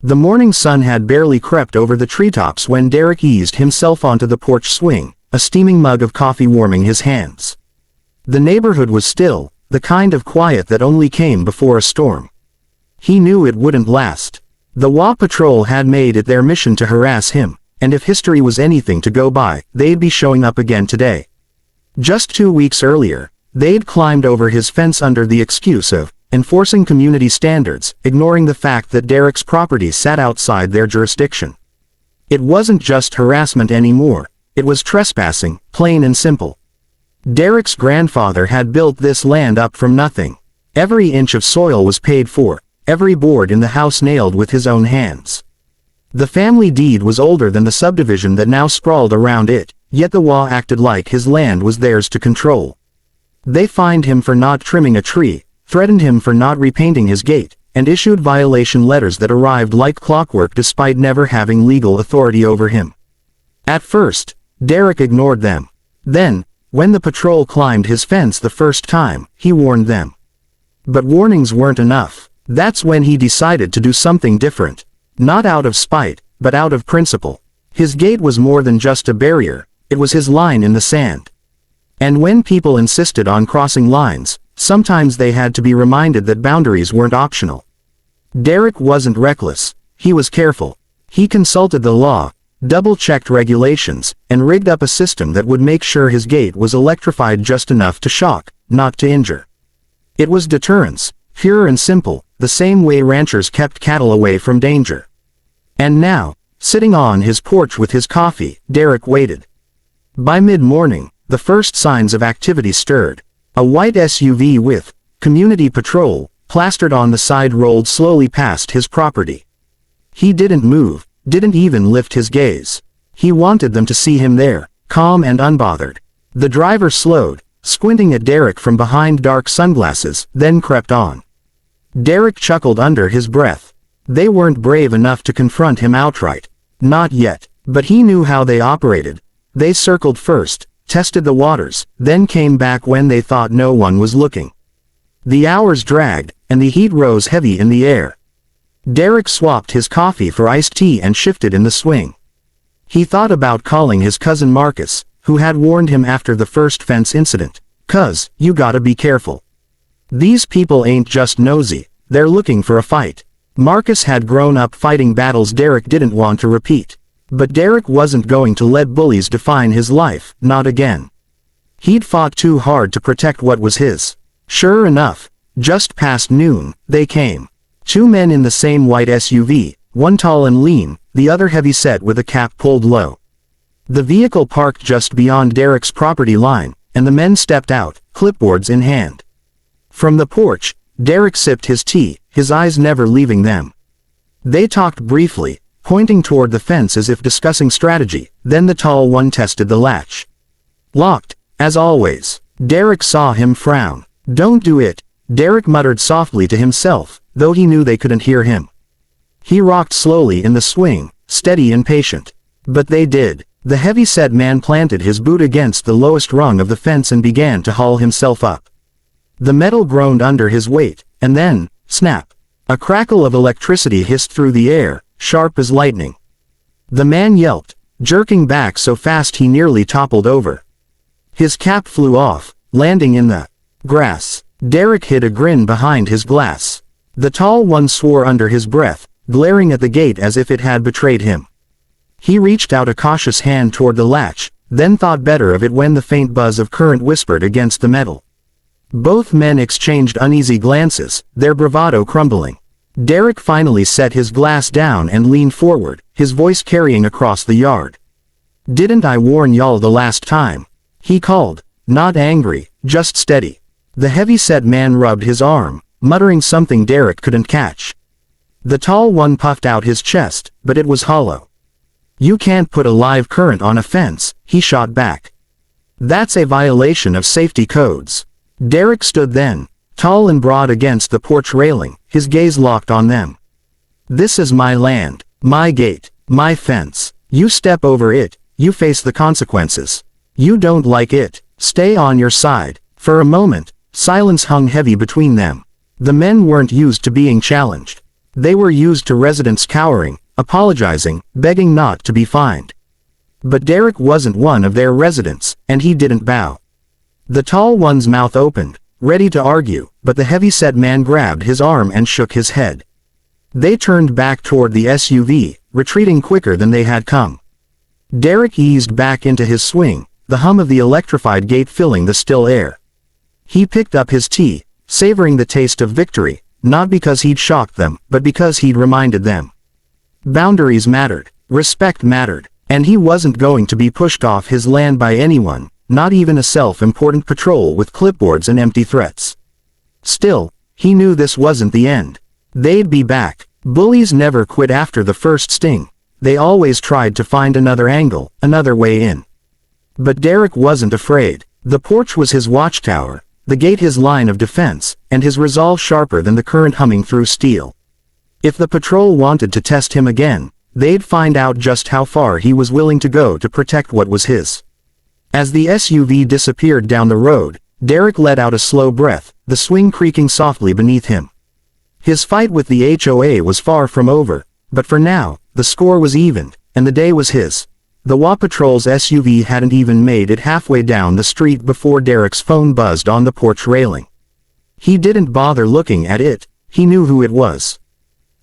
The morning sun had barely crept over the treetops when Derek eased himself onto the porch swing, a steaming mug of coffee warming his hands. The neighborhood was still, the kind of quiet that only came before a storm. He knew it wouldn't last. The HOA patrol had made it their mission to harass him, and if history was anything to go by, they'd be showing up again today. Just 2 weeks earlier, they'd climbed over his fence under the excuse of enforcing community standards, ignoring the fact that Derek's property sat outside their jurisdiction. It wasn't just harassment anymore, it was trespassing, plain and simple. Derek's grandfather had built this land up from nothing. Every inch of soil was paid for, every board in the house nailed with his own hands. The family deed was older than the subdivision that now sprawled around it, yet the HOA acted like his land was theirs to control. They fined him for not trimming a tree, threatened him for not repainting his gate, and issued violation letters that arrived like clockwork despite never having legal authority over him. At first, Derek ignored them. Then, when the patrol climbed his fence the first time, he warned them. But warnings weren't enough. That's when he decided to do something different. Not out of spite, but out of principle. His gate was more than just a barrier, it was his line in the sand. And when people insisted on crossing lines, sometimes they had to be reminded that boundaries weren't optional. Derek wasn't reckless, he was careful. He consulted the law, double-checked regulations, and rigged up a system that would make sure his gate was electrified just enough to shock, not to injure. It was deterrence, pure and simple, the same way ranchers kept cattle away from danger. And now, sitting on his porch with his coffee, Derek waited. By mid-morning, the first signs of activity stirred. A white SUV with "Community Patrol" plastered on the side rolled slowly past his property. He didn't move, didn't even lift his gaze. He wanted them to see him there, calm and unbothered. The driver slowed, squinting at Derek from behind dark sunglasses, then crept on. Derek chuckled under his breath. They weren't brave enough to confront him outright. Not yet, but he knew how they operated. They circled first, tested the waters, then came back when they thought no one was looking. The hours dragged, and the heat rose heavy in the air. Derek swapped his coffee for iced tea and shifted in the swing. He thought about calling his cousin Marcus, who had warned him after the first fence incident. "'Cause, you gotta be careful. These people ain't just nosy, they're looking for a fight." Marcus had grown up fighting battles Derek didn't want to repeat. But Derek wasn't going to let bullies define his life, not again. He'd fought too hard to protect what was his. Sure enough, just past noon, they came. 2 men in the same white SUV, one tall and lean, the other heavy-set with a cap pulled low. The vehicle parked just beyond Derek's property line, and the men stepped out, clipboards in hand. From the porch, Derek sipped his tea, his eyes never leaving them. They talked briefly, pointing toward the fence as if discussing strategy, then the tall one tested the latch. Locked, as always. Derek saw him frown. "Don't do it," Derek muttered softly to himself, though he knew they couldn't hear him. He rocked slowly in the swing, steady and patient. But they did. The heavy-set man planted his boot against the lowest rung of the fence and began to haul himself up. The metal groaned under his weight, and then, snap. A crackle of electricity hissed through the air, sharp as lightning. The man yelped, jerking back so fast he nearly toppled over. His cap flew off, landing in the grass. Derek hid a grin behind his glass. The tall one swore under his breath, glaring at the gate as if it had betrayed him. He reached out a cautious hand toward the latch, then thought better of it when the faint buzz of current whispered against the metal. Both men exchanged uneasy glances, their bravado crumbling. Derek finally set his glass down and leaned forward, his voice carrying across the yard. "Didn't I warn y'all the last time?" he called, not angry, just steady. The heavy-set man rubbed his arm, muttering something Derek couldn't catch. The tall one puffed out his chest, but it was hollow. "You can't put a live current on a fence," he shot back. "That's a violation of safety codes." Derek stood then, tall and broad against the porch railing, his gaze locked on them. "This is my land, my gate, my fence. You step over it, you face the consequences. You don't like it, stay on your side." For a moment, silence hung heavy between them. The men weren't used to being challenged. They were used to residents cowering, apologizing, begging not to be fined. But Derek wasn't one of their residents, and he didn't bow. The tall one's mouth opened, ready to argue, but the heavy-set man grabbed his arm and shook his head. They turned back toward the SUV, retreating quicker than they had come. Derek eased back into his swing, the hum of the electrified gate filling the still air. He picked up his tea, savoring the taste of victory, not because he'd shocked them, but because he'd reminded them. Boundaries mattered, respect mattered, and he wasn't going to be pushed off his land by anyone, not even a self-important patrol with clipboards and empty threats. Still, he knew this wasn't the end. They'd be back. Bullies never quit after the first sting. They always tried to find another angle, another way in. But Derek wasn't afraid. The porch was his watchtower, the gate his line of defense, and his resolve sharper than the current humming through steel. If the patrol wanted to test him again, they'd find out just how far he was willing to go to protect what was his. As the SUV disappeared down the road, Derek let out a slow breath, the swing creaking softly beneath him. His fight with the HOA was far from over, but for now, the score was evened, and the day was his. The HOA patrol's SUV hadn't even made it halfway down the street before Derek's phone buzzed on the porch railing. He didn't bother looking at it, he knew who it was.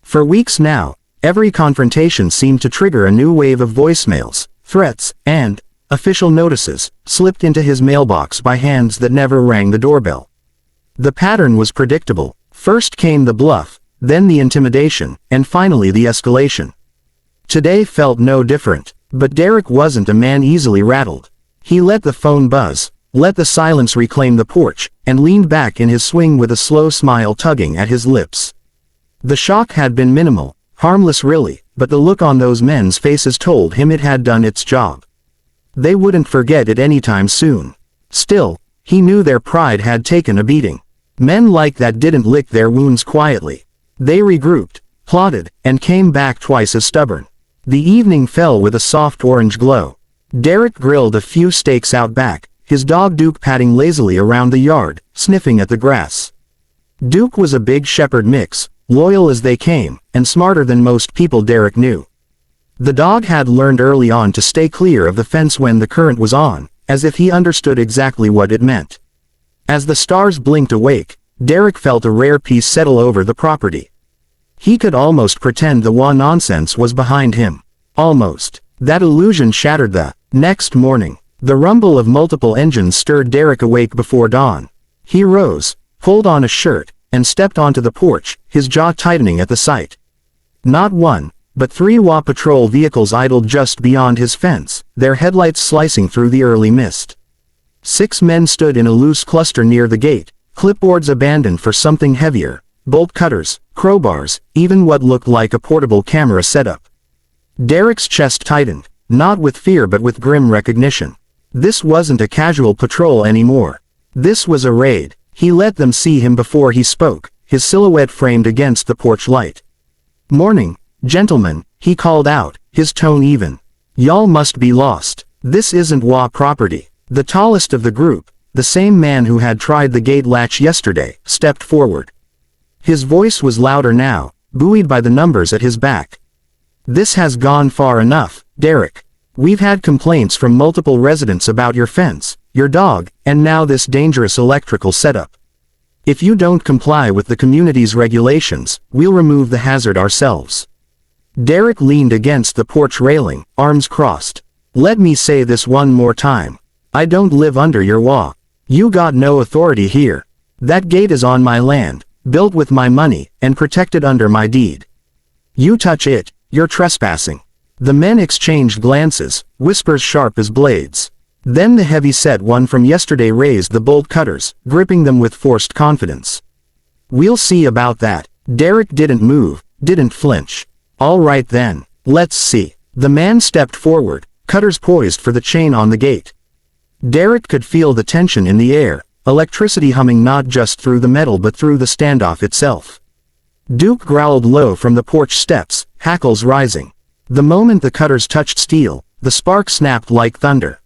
For weeks now, every confrontation seemed to trigger a new wave of voicemails, threats, and official notices, slipped into his mailbox by hands that never rang the doorbell. The pattern was predictable. First came the bluff, then the intimidation, and finally the escalation. Today felt no different, but Derek wasn't a man easily rattled. He let the phone buzz, let the silence reclaim the porch, and leaned back in his swing with a slow smile tugging at his lips. The shock had been minimal, harmless really, but the look on those men's faces told him it had done its job. They wouldn't forget it anytime soon. Still, he knew their pride had taken a beating. Men like that didn't lick their wounds quietly. They regrouped, plotted, and came back twice as stubborn. The evening fell with a soft orange glow. Derek grilled a few steaks out back, his dog Duke padding lazily around the yard, sniffing at the grass. Duke was a big shepherd mix, loyal as they came, and smarter than most people Derek knew. The dog had learned early on to stay clear of the fence when the current was on, as if he understood exactly what it meant. As the stars blinked awake, Derek felt a rare peace settle over the property. He could almost pretend the HOA nonsense was behind him. Almost. That illusion shattered the next morning. The rumble of multiple engines stirred Derek awake before dawn. He rose, pulled on a shirt, and stepped onto the porch, his jaw tightening at the sight. Not one, but 3 HOA patrol vehicles idled just beyond his fence, their headlights slicing through the early mist. 6 men stood in a loose cluster near the gate, clipboards abandoned for something heavier, bolt cutters, crowbars, even what looked like a portable camera setup. Derek's chest tightened, not with fear but with grim recognition. This wasn't a casual patrol anymore. This was a raid. He let them see him before he spoke, his silhouette framed against the porch light. "Morning, gentlemen," he called out, his tone even. "Y'all must be lost. This isn't HOA property." The tallest of the group, the same man who had tried the gate latch yesterday, stepped forward. His voice was louder now, buoyed by the numbers at his back. "This has gone far enough, Derek. We've had complaints from multiple residents about your fence, your dog, and now this dangerous electrical setup. If you don't comply with the community's regulations, we'll remove the hazard ourselves." Derek leaned against the porch railing, arms crossed. "Let me say this one more time. I don't live under your HOA. You got no authority here. That gate is on my land, built with my money, and protected under my deed. You touch it, you're trespassing." The men exchanged glances, whispers sharp as blades. Then the heavy-set one from yesterday raised the bolt cutters, gripping them with forced confidence. "We'll see about that." Derek didn't move, didn't flinch. "All right then, let's see." The man stepped forward, cutters poised for the chain on the gate. Derek could feel the tension in the air, electricity humming not just through the metal but through the standoff itself. Duke growled low from the porch steps, hackles rising. The moment the cutters touched steel, the spark snapped like thunder.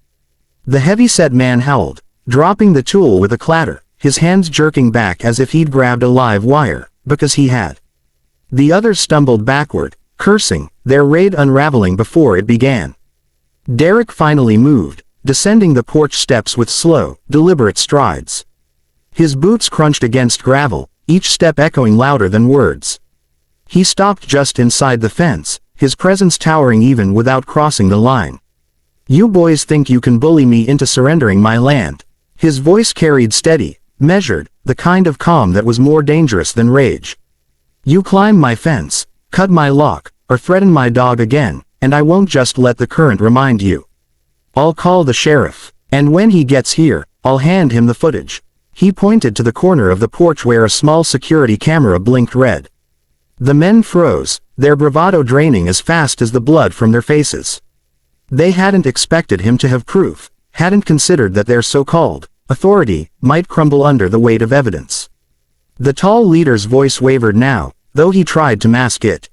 The heavy-set man howled, dropping the tool with a clatter, his hands jerking back as if he'd grabbed a live wire, because he had. The others stumbled backward, cursing, their raid unraveling before it began. Derek finally moved, descending the porch steps with slow, deliberate strides. His boots crunched against gravel, each step echoing louder than words. He stopped just inside the fence, his presence towering even without crossing the line. "You boys think you can bully me into surrendering my land." His voice carried steady, measured, the kind of calm that was more dangerous than rage. "You climb my fence, cut my lock, or threaten my dog again, and I won't just let the current remind you. I'll call the sheriff, and when he gets here, I'll hand him the footage." He pointed to the corner of the porch where a small security camera blinked red. The men froze, their bravado draining as fast as the blood from their faces. They hadn't expected him to have proof, hadn't considered that their so-called authority might crumble under the weight of evidence. The tall leader's voice wavered now, though he tried to mask it.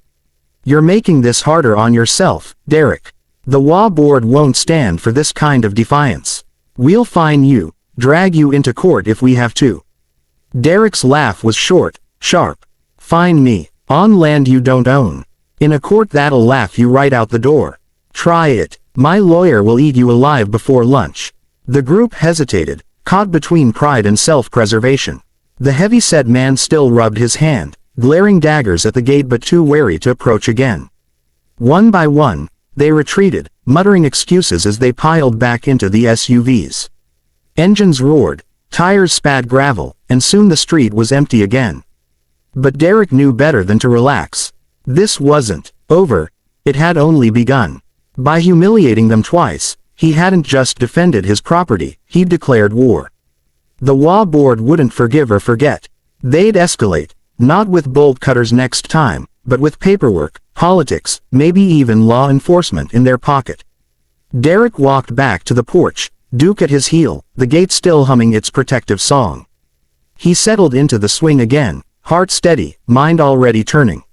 "You're making this harder on yourself, Derek. The HOA board won't stand for this kind of defiance. We'll fine you, drag you into court if we have to." Derek's laugh was short, sharp. "Fine me, on land you don't own. In a court that'll laugh you right out the door. Try it. My lawyer will eat you alive before lunch." The group hesitated, caught between pride and self-preservation. The heavy-set man still rubbed his hand, glaring daggers at the gate but too wary to approach again. One by one, they retreated, muttering excuses as they piled back into the SUVs. Engines roared, tires spat gravel, and soon the street was empty again. But Derek knew better than to relax. This wasn't over, it had only begun. By humiliating them twice, he hadn't just defended his property, he'd declared war. The HOA board wouldn't forgive or forget. They'd escalate, not with bolt cutters next time, but with paperwork, politics, maybe even law enforcement in their pocket. Derek walked back to the porch, Duke at his heel, the gate still humming its protective song. He settled into the swing again, heart steady, mind already turning.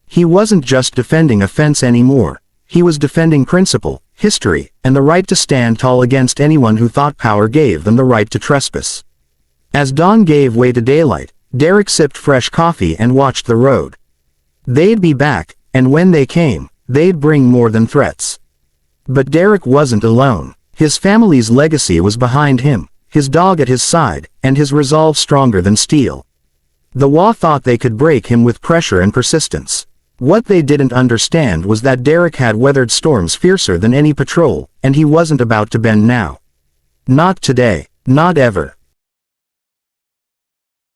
He wasn't just defending a fence anymore. He was defending principle, history, and the right to stand tall against anyone who thought power gave them the right to trespass. As dawn gave way to daylight, Derek sipped fresh coffee and watched the road. They'd be back, and when they came, they'd bring more than threats. But Derek wasn't alone. His family's legacy was behind him, his dog at his side, and his resolve stronger than steel. The HOA thought they could break him with pressure and persistence. What they didn't understand was that Derek had weathered storms fiercer than any patrol, and he wasn't about to bend now. Not today, not ever.